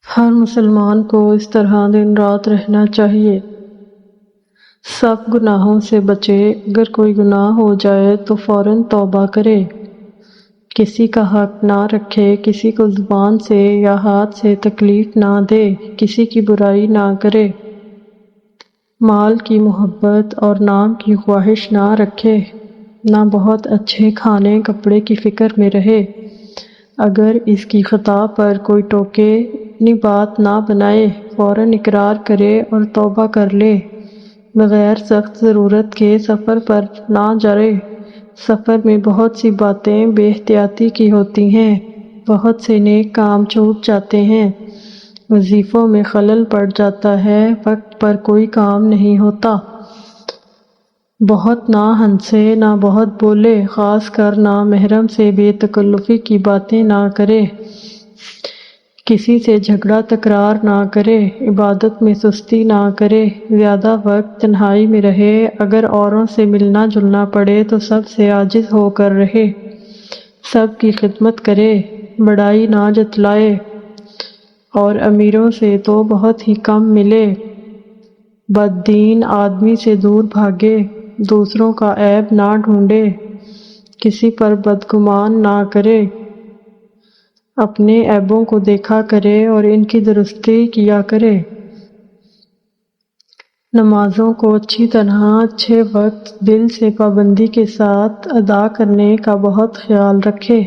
ہر مسلمان کو اس طرح دن رات رہنا چاہیے، سب گناہوں سے بچے۔ اگر کوئی گناہ ہو جائے تو فوراً توبہ کرے، کسی کا حق نہ رکھے، کسی کو زبان سے یا ہاتھ سے تکلیف نہ دے، کسی کی برائی نہ کرے، مال کی محبت اور نام کی خواہش نہ رکھے، نہ بہت اچھے کھانے کپڑے کی فکر میں رہے۔ اگر اس کی خطا پر کوئی ٹوکے، اپنی بات نہ بنائے، فوراً اقرار کرے اور توبہ کر لے، بغیر سخت ضرورت کے سفر پر نہ جائے۔ سفر میں بہت سی باتیں بے احتیاطی کی ہوتی ہیں، بہت سے نیک کام چھوٹ جاتے ہیں، وظیفوں میں خلل پڑ جاتا ہے، وقت پر کوئی کام نہیں ہوتا۔ بہت نہ ہنسے، نہ بہت بولے، خاص کر نامحرم سے بے تکلفی کی باتیں نہ کرے، کسی سے جھگڑا تکرار نہ کرے، عبادت میں سستی نہ کرے، زیادہ وقت تنہائی میں رہے، اگر اوروں سے ملنا جلنا پڑے تو سب سے عاجز ہو کر رہے، سب کی خدمت کرے، بڑائی نہ جتلائے، اور امیروں سے تو بہت ہی کم ملے، بددین آدمی سے دور بھاگے، دوسروں کا عیب نہ ڈھونڈے، کسی پر بدگمان نہ کرے، اپنے عیبوں کو دیکھا کرے اور ان کی درستی کیا کرے، نمازوں کو اچھی طرح اچھے وقت دل سے پابندی کے ساتھ ادا کرنے کا بہت خیال رکھے،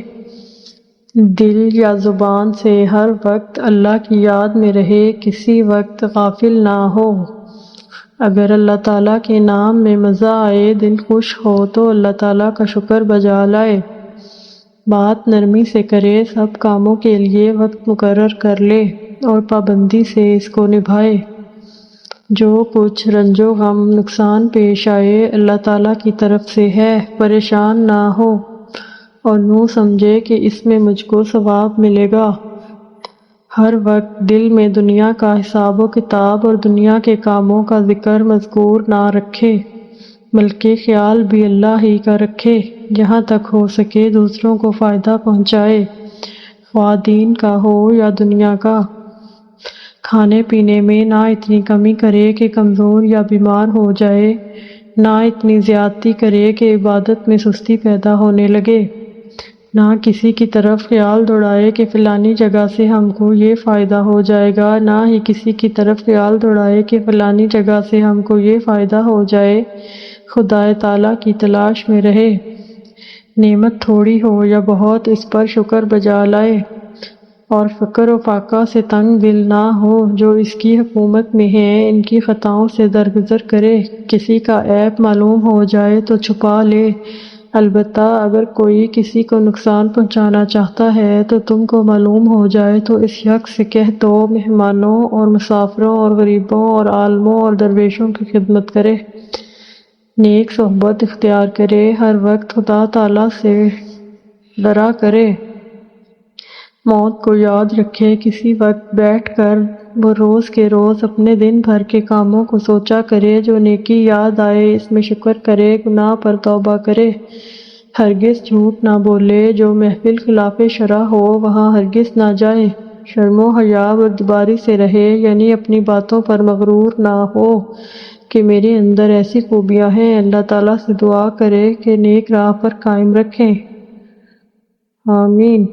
دل یا زبان سے ہر وقت اللہ کی یاد میں رہے، کسی وقت غافل نہ ہو، اگر اللہ تعالیٰ کے نام میں مزہ آئے، دل خوش ہو تو اللہ تعالیٰ کا شکر بجا لائے، بات نرمی سے کرے، سب کاموں کے لیے وقت مقرر کر لے اور پابندی سے اس کو نبھائے، جو کچھ رنج و غم نقصان پیش آئے اللہ تعالیٰ کی طرف سے ہے، پریشان نہ ہو اور یوں سمجھے کہ اس میں مجھ کو ثواب ملے گا، ہر وقت دل میں دنیا کا حساب و کتاب اور دنیا کے کاموں کا ذکر مذکور نہ رکھے، بلکہ خیال بھی اللہ ہی کا رکھے، جہاں تک ہو سکے دوسروں کو فائدہ پہنچائے، خواہ دین کا ہو یا دنیا کا، کھانے پینے میں نہ اتنی کمی کرے کہ کمزور یا بیمار ہو جائے، نہ اتنی زیادتی کرے کہ عبادت میں سستی پیدا ہونے لگے، نہ کسی کی طرف خیال دوڑائے کہ فلانی جگہ سے ہم کو یہ فائدہ ہو جائے گا، نہ ہی کسی کی طرف خیال دوڑائے کہ فلانی جگہ سے ہم کو یہ فائدہ ہو جائے، خدائے تعالیٰ کی تلاش میں رہے، نعمت تھوڑی ہو یا بہت اس پر شکر بجا لائے، اور فقر و فاقہ سے تنگ دل نہ ہو، جو اس کی حکومت میں ہیں ان کی خطاؤں سے درگزر کرے، کسی کا عیب معلوم ہو جائے تو چھپا لے، البتہ اگر کوئی کسی کو نقصان پہنچانا چاہتا ہے تو تم کو معلوم ہو جائے تو اس شخص سے کہہ دو مہمانوں اور مسافروں اور غریبوں اور عالموں اور درویشوں کی خدمت کرے، نیک صحبت اختیار کرے، ہر وقت خدا تعالیٰ سے ڈرا کرے، موت کو یاد رکھے، کسی وقت بیٹھ کر وہ روز کے روز اپنے دن بھر کے کاموں کو سوچا کرے، جو نیکی یاد آئے اس میں شکر کرے، گناہ پر توبہ کرے، ہرگز جھوٹ نہ بولے، جو محفل خلاف شرع ہو وہاں ہرگز نہ جائے، شرم و حیا بردباری سے رہے، یعنی اپنی باتوں پر مغرور نہ ہو کہ میرے اندر ایسی خوبیاں ہیں، اللہ تعالیٰ سے دعا کرے کہ نیک راہ پر قائم رکھیں، آمین۔